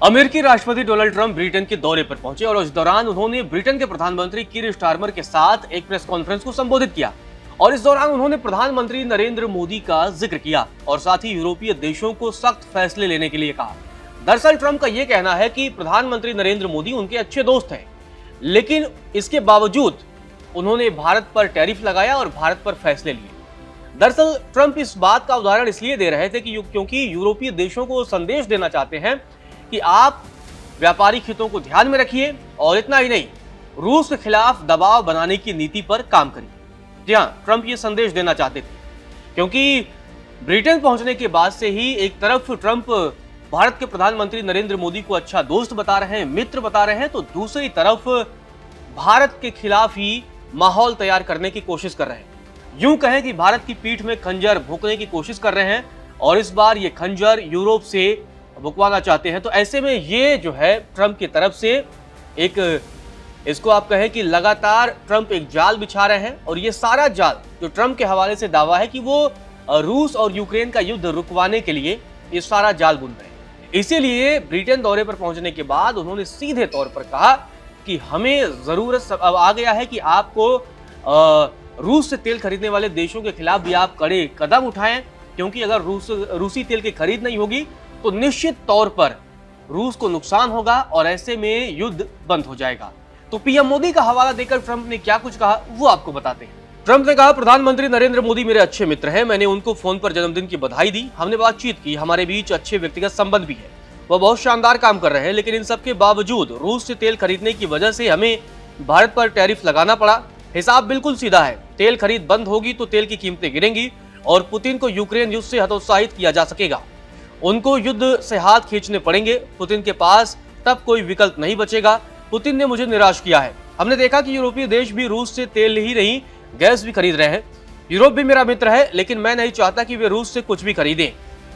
अमेरिकी राष्ट्रपति Donald Trump Britain के दौरे पर पहुंचे और इस दौरान उन्होंने ब्रिटेन के प्रधानमंत्री कीर स्टारमर के साथ एक प्रेस कॉन्फ्रेंस को संबोधित किया। और इस दौरान उन्होंने प्रधानमंत्री नरेंद्र मोदी का जिक्र किया और साथ ही यूरोपीय देशों को सख्त फैसले लेने के लिए कहा। दरअसल ट्रंप का यह कहना है कि प्रधानमंत्री नरेंद्र मोदी उनके अच्छे दोस्त हैं, लेकिन इसके बावजूद उन्होंने भारत पर टैरिफ लगाया और भारत पर फैसले लिए। दरअसल ट्रंप इस बात का उदाहरण इसलिए दे रहे थे कि क्योंकि यूरोपीय देशों को संदेश देना चाहते हैं कि आप व्यापारिक हितों को ध्यान में रखिए और इतना ही नहीं, रूस के खिलाफ दबाव बनाने की नीति पर काम करिए। जी हां, ट्रंप ये संदेश देना चाहते थे क्योंकि ब्रिटेन पहुंचने के बाद से ही एक तरफ ट्रंप भारत के प्रधानमंत्री नरेंद्र मोदी को अच्छा दोस्त बता रहे हैं, मित्र बता रहे हैं, तो दूसरी तरफ भारत के खिलाफ ही माहौल तैयार करने की कोशिश कर रहे हैं। यूं कहें कि भारत की पीठ में खंजर भोंकने की कोशिश कर रहे हैं और इस बार ये खंजर यूरोप से भुकवाना चाहते हैं। तो ऐसे में ये जो है ट्रंप की तरफ से एक, इसको आप कहें कि लगातार ट्रंप एक जाल बिछा रहे हैं और ये सारा जाल जो ट्रंप के हवाले से दावा है कि वो रूस और यूक्रेन का युद्ध रुकवाने के लिए ये सारा जाल बुन रहे हैं। इसीलिए ब्रिटेन दौरे पर पहुंचने के बाद उन्होंने सीधे तौर पर कहा कि हमें जरूरत अब आ गया है कि आपको रूस से तेल खरीदने वाले देशों के खिलाफ भी आप कड़े कदम उठाएं, क्योंकि अगर रूसी तेल की खरीद नहीं होगी तो निश्चित तौर पर रूस को नुकसान होगा और ऐसे में युद्ध बंद हो जाएगा। तो पीएम मोदी का हवाला देकर ट्रंप ने क्या कुछ कहा वो आपको बताते हैं। ट्रंप ने कहा, प्रधानमंत्री नरेंद्र मोदी मेरे अच्छे मित्र हैं, मैंने उनको फोन पर जन्मदिन की बधाई दी, हमने बातचीत की, हमारे बीच अच्छे व्यक्तिगत संबंध भी है, वह बहुत शानदार काम कर रहे हैं, लेकिन इन सब के बावजूद रूस से तेल खरीदने की वजह से हमें भारत पर टैरिफ लगाना पड़ा। हिसाब बिल्कुल सीधा है, तेल खरीद बंद होगी तो तेल की कीमतें गिरेंगी और पुतिन को यूक्रेन युद्ध से हतोत्साहित किया जा सकेगा, उनको युद्ध से हाथ खींचने पड़ेंगे, पुतिन के पास तब कोई विकल्प नहीं बचेगा। पुतिन ने मुझे निराश किया है। हमने देखा कि यूरोपीय देश भी रूस से तेल ही नहीं गैस भी खरीद रहे हैं। यूरोप भी मेरा मित्र है, लेकिन मैं नहीं चाहता कि वे रूस से कुछ भी खरीदें।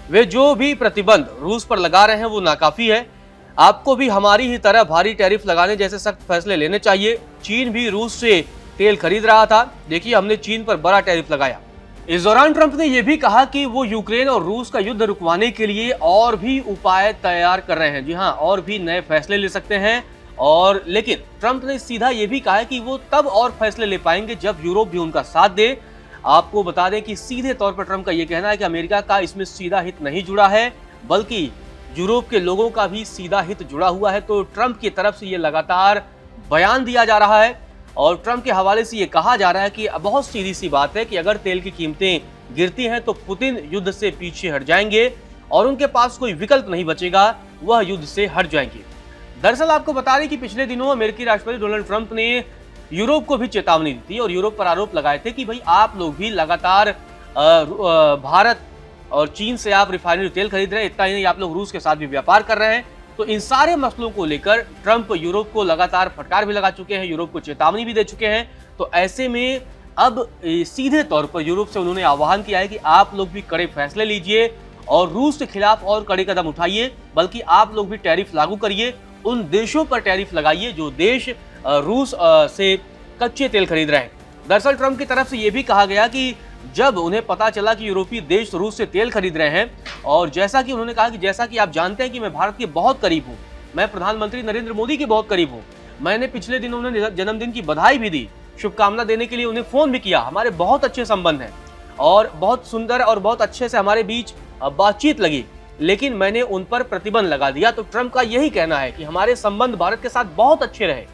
वे जो भी प्रतिबंध रूस पर लगा रहे हैं वो नाकाफी है। आपको भी हमारी ही तरह भारी टैरिफ लगाने जैसे सख्त फैसले लेने चाहिए। चीन भी रूस से तेल खरीद रहा था, देखिए हमने चीन पर बड़ा टैरिफ लगाया। इस दौरान ट्रंप ने यह भी कहा कि वो यूक्रेन और रूस का युद्ध रुकवाने के लिए और भी उपाय तैयार कर रहे हैं। जी हां, और भी नए फैसले ले सकते हैं। और लेकिन ट्रंप ने सीधा यह भी कहा है कि वो तब और फैसले ले पाएंगे जब यूरोप भी उनका साथ दे। आपको बता दें कि सीधे तौर पर ट्रंप का यह कहना है कि अमेरिका का इसमें सीधा हित नहीं जुड़ा है, बल्कि यूरोप के लोगों का भी सीधा हित जुड़ा हुआ है। तो ट्रंप की तरफ से ये लगातार बयान दिया जा रहा है और ट्रंप के हवाले से ये कहा जा रहा है कि बहुत सीधी सी बात है कि अगर तेल की कीमतें गिरती हैं तो पुतिन युद्ध से पीछे हट जाएंगे और उनके पास कोई विकल्प नहीं बचेगा, वह युद्ध से हट जाएंगे। दरअसल आपको बता दें कि पिछले दिनों अमेरिकी राष्ट्रपति डोनाल्ड ट्रंप ने यूरोप को भी चेतावनी दी थी और यूरोप पर आरोप लगाए थे कि भाई आप लोग भी लगातार भारत और चीन से आप रिफाइनरी तेल खरीद रहे हैं, इतना ही नहीं आप लोग रूस के साथ भी व्यापार कर रहे हैं। तो इन सारे मसलों को लेकर ट्रंप यूरोप को लगातार फटकार भी लगा चुके हैं, यूरोप को चेतावनी भी दे चुके हैं। तो ऐसे में अब सीधे तौर पर यूरोप से उन्होंने आह्वान किया है कि आप लोग भी कड़े फैसले लीजिए और रूस के खिलाफ और कड़े कदम उठाइए, बल्कि आप लोग भी टैरिफ लागू करिए, उन देशों पर टैरिफ लगाइए जो देश रूस से कच्चे तेल खरीद रहे हैं। दरअसल ट्रंप की तरफ से यह भी कहा गया कि जब उन्हें पता चला कि यूरोपीय देश रूस से तेल खरीद रहे हैं, और जैसा कि उन्होंने कहा कि जैसा कि आप जानते हैं कि मैं भारत के बहुत करीब हूं, मैं प्रधानमंत्री नरेंद्र मोदी के बहुत करीब हूं, मैंने पिछले दिन उन्हें जन्मदिन की बधाई भी दी, शुभकामना देने के लिए उन्हें फोन भी किया, हमारे बहुत अच्छे संबंध हैं और बहुत सुंदर और बहुत अच्छे से हमारे बीच बातचीत लगी, लेकिन मैंने उन पर प्रतिबंध लगा दिया। तो ट्रंप का यही कहना है कि हमारे संबंध भारत के साथ बहुत अच्छे रहे,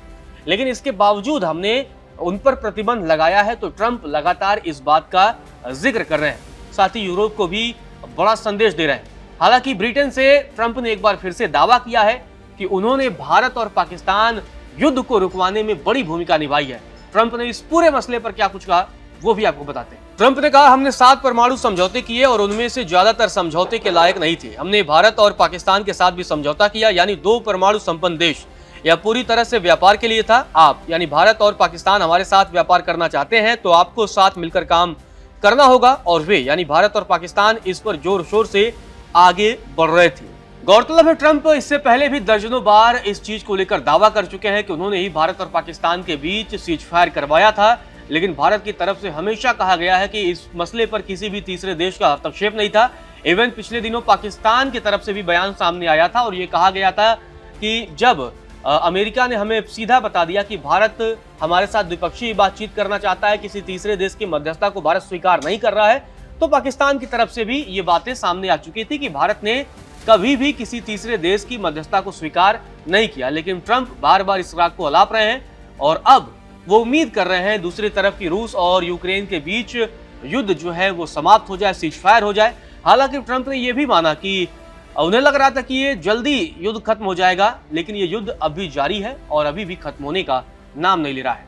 लेकिन इसके बावजूद हमने उन पर प्रतिबंध लगाया है। तो ट्रंप लगातार इस बात का जिक्र कर रहे हैं, साथ ही यूरोप को भी बड़ा संदेश दे रहे हैं। हालांकि ब्रिटेन से ट्रंप ने एक बार फिर से दावा किया है कि उन्होंने भारत और पाकिस्तान युद्ध को रुकवाने में बड़ी भूमिका निभाई है। ट्रंप ने इस पूरे मसले पर क्या कुछ कहा वो भी आपको बताते हैं। ट्रंप ने कहा, हमने 7 परमाणु समझौते किए और उनमें से ज्यादातर समझौते के लायक नहीं थे। हमने भारत और पाकिस्तान के साथ भी समझौता किया, यानी 2 परमाणु संपन्न देश। यह पूरी तरह से व्यापार के लिए था। आप यानी भारत और पाकिस्तान हमारे साथ व्यापार करना चाहते हैं तो आपको साथ मिलकर काम करना होगा, और वे यानी भारत और पाकिस्तान इस पर जोर शोर से आगे बढ़ रहे थे। गौरतलब है ट्रंप इससे पहले भी दर्जनों बार इस चीज को लेकर दावा कर चुके हैं कि उन्होंने ही भारत और पाकिस्तान के बीच सीज फायर करवाया था, लेकिन भारत की तरफ से हमेशा कहा गया है कि इस मसले पर किसी भी तीसरे देश का हस्तक्षेप नहीं था। इवन पिछले दिनों पाकिस्तान की तरफ से भी बयान सामने आया था और ये कहा गया था कि जब अमेरिका ने हमें सीधा बता दिया कि भारत हमारे साथ द्विपक्षीय बातचीत करना चाहता है, किसी तीसरे देश की मध्यस्थता को भारत स्वीकार नहीं कर रहा है, तो पाकिस्तान की तरफ से भी ये बातें सामने आ चुकी थी कि भारत ने कभी भी किसी तीसरे देश की मध्यस्थता को स्वीकार नहीं किया। लेकिन ट्रंप बार बार इस राग को अलाप रहे हैं और अब वो उम्मीद कर रहे हैं दूसरी तरफ की रूस और यूक्रेन के बीच युद्ध जो है वो समाप्त हो जाए, सीजफायर हो जाए। हालांकि ट्रंप ने यह भी माना कि उन्हें लग रहा था कि ये जल्दी युद्ध खत्म हो जाएगा, लेकिन ये युद्ध अभी जारी है और अभी भी खत्म होने का नाम नहीं ले रहा है।